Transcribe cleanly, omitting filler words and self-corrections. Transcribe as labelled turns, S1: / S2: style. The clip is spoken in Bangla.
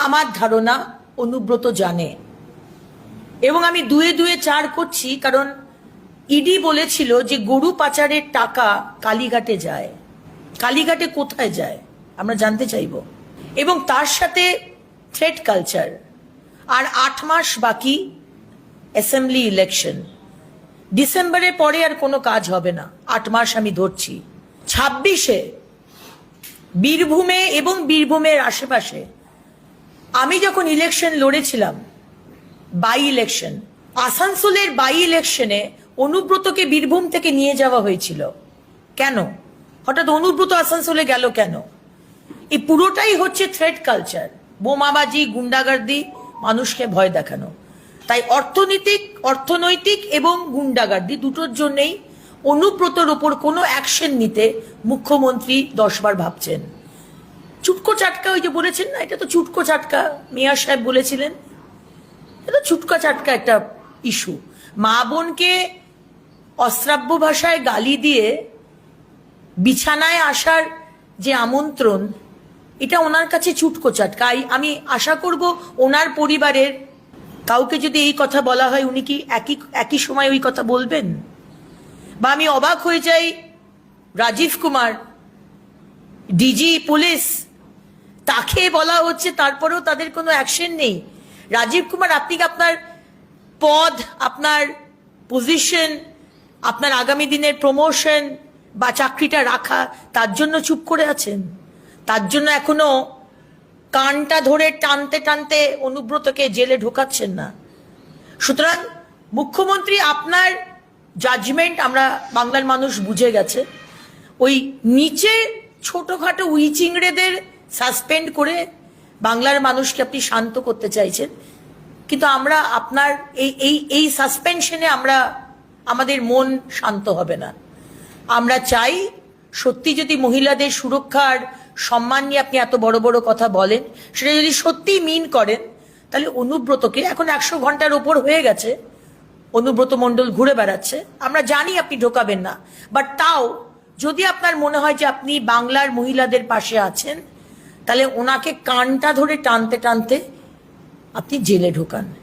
S1: আমার ধারণা অনুব্রত জানে, এবং আমি দুয়ে দুয়ে চার করছি, কারণ ইডি বলেছিল যে গরু পাচারের টাকা কালীঘাটে যায়। কালীঘাটে কোথায় যায় আমরা জানতে চাইব। এবং তার সাথে থ্রেট কালচার। আর 8 মাস বাকি অ্যাসেম্বলি ইলেকশন। ডিসেম্বরের পরে আর কোনো কাজ হবে না, 8 মাস আমি ধরছি। 26-এ বীরভূমে এবং বীরভূমের আশেপাশে আমি যখন ইলেকশন লড়েছিলাম, বাই ইলেকশন, আসানসোলের বাই ইলেকশনে অনুব্রতকে বীরভূম থেকে নিয়ে যাওয়া হয়েছিল। কেন হঠাৎ অনুব্রত আসানসোলে গেল কেন? এই পুরোটাই হচ্ছে থ্রেট কালচার, বোমাবাজি, গুন্ডাগার্দি, মানুষকে ভয় দেখানো। তাই অর্থনৈতিক এবং গুন্ডাগার্দি দুটোর জন্যই অনুব্রতর ওপর কোনো অ্যাকশন নিতে মুখ্যমন্ত্রী 10 বার ভাবছেন। চুটকো চাটকা, ওই যে বলেছেন না, এটা তো চুটকো চাটকা, মেয়র সাহেব বলেছিলেন, এটা চুটকা চাটকা একটা ইস্যু। মা বোনকে অশ্রাব্য ভাষায় গালি দিয়ে বিছানায় আসার যে আমন্ত্রণ, এটা ওনার কাছে চুটকো চাটকা। আমি আশা করব ওনার পরিবারের কাউকে যদি এই কথা বলা হয়, উনি কি একই সময় ওই কথা বলবেন? বা আমি অবাক হয়ে যাই, রাজীব কুমার ডিজি পুলিশ, তাকে বলা হচ্ছে, তারপরেও তাদের কোনো অ্যাকশন নেই। রাজীব কুমার, আপনি কি আপনার পদ, আপনার পজিশন, আপনার আগামী দিনের প্রমোশন বা চাকরিটা রাখা, তার জন্য চুপ করে আছেন? তার জন্য এখনো কানটা ধরে টানতে টানতে অনুব্রতকে জেলে ঢোকাচ্ছেন না? সুতরাং মুখ্যমন্ত্রী, আপনার জাজমেন্ট আমরা বাংলার মানুষ বুঝে গেছে। ওই নিচে ছোটখাটো উইচিংড়েদের সাসপেন্ড করে বাংলার মানুষকে আপনি শান্ত করতে চাইছেন, কিন্তু আমরা আপনার এই সাসপেনশনে আমাদের মন শান্ত হবে না। আমরা চাই, সত্যি যদি মহিলাদের সুরক্ষার সম্মান নিয়ে আপনি এত বড় বড় কথা বলেন, সেটা যদি সত্যি মিন করেন, তাহলে অনুব্রতকে, এখন 100 ঘন্টার ওপর হয়ে গেছে অনুব্রত মণ্ডল ঘুরে বেড়াচ্ছে, আমরা জানি আপনি ঢোকাবেন না, বাট তাও যদি আপনার মনে হয় যে আপনি বাংলার মহিলাদের পাশে আছেন, তাহলে ওনাকে কানটা ধরে টানতে টানতে আপনি জেলে ঢোকান।